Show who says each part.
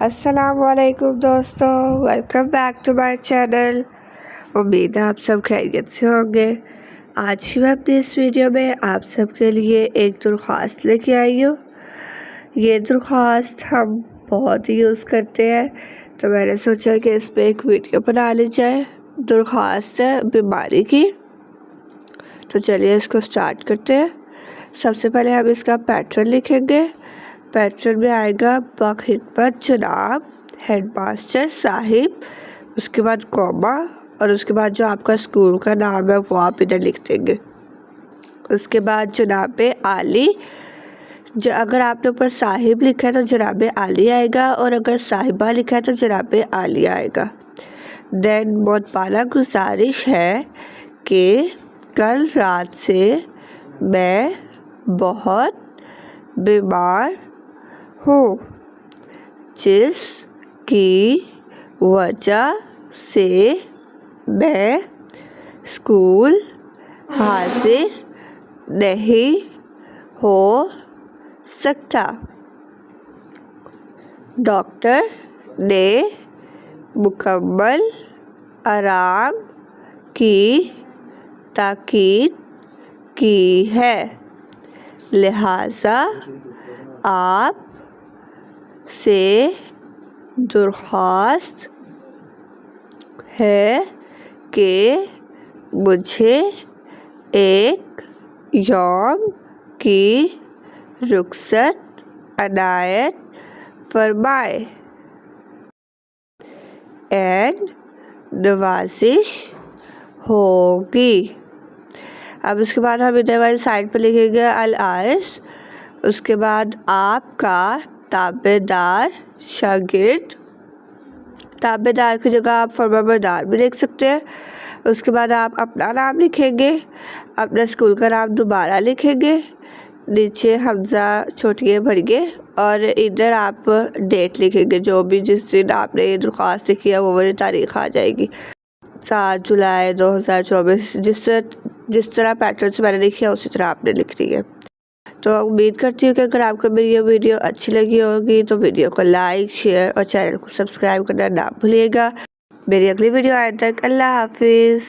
Speaker 1: السلام علیکم دوستو، welcome back to my channel. امید ہے آپ سب خیریت سے ہوں گے۔ آج میں اپنی اس ویڈیو میں آپ سب کے لیے ایک درخواست لے کے آئی ہوں۔ یہ درخواست ہم بہت یوز کرتے ہیں، تو میں نے سوچا کہ اس پہ ایک ویڈیو بنا لی جائے۔ درخواست ہے بیماری کی، تو چلیے اس کو سٹارٹ کرتے ہیں۔ سب سے پہلے ہم اس کا پیٹرن لکھیں گے۔ پیٹرن میں آئے گا بخدمت جناب ہیڈ ماسٹر صاحب، اس کے بعد کوما، اور اس کے بعد جو آپ کا اسکول کا نام ہے وہ آپ ادھر لکھ دیں گے۔ اس کے بعد جناب عالی، اگر آپ نے اوپر صاحب لکھا ہے تو جناب عالی آئے گا، اور اگر صاحبہ لکھا ہے تو جناب عالی آئے گا۔ دین بہت بالا گزارش ہے کہ کل رات سے میں بہت بیمار ہوں، جس کی وجہ سے میں اسکول حاضر نہیں ہو سکتا۔ ڈاکٹر نے مکمل آرام کی تاکید کی ہے، لہٰذا آپ سے درخواست ہے کہ مجھے ایک یوم کی رخصت عنایت فرمائے۔ اینڈ نوازش ہوگی۔ اب اس کے بعد ہم ادھر والی سائڈ پہ لکھیں گے العرض، اس کے بعد آپ کا تابع دار شاگرد، تابع دار کی جگہ آپ فرمانبردار بھی لکھ سکتے ہیں۔ اس کے بعد آپ اپنا نام لکھیں گے، اپنا اسکول کا نام دوبارہ لکھیں گے، نیچے حمزہ چھوٹیے بھریے، اور ادھر آپ ڈیٹ لکھیں گے، جو بھی جس دن آپ نے یہ درخواست لکھی ہے وہ والی تاریخ آ جائے گی، 7 جولائی 2024۔ جس طرح پیٹرن سے میں نے لکھی ہے اسی طرح آپ نے لکھنی ہے۔ تو امید کرتی ہوں کہ اگر آپ کو میری یہ ویڈیو اچھی لگی ہوگی تو ویڈیو کو لائک، شیئر اور چینل کو سبسکرائب کرنا نہ بھولیے گا۔ میری اگلی ویڈیو آئے تک اللہ حافظ۔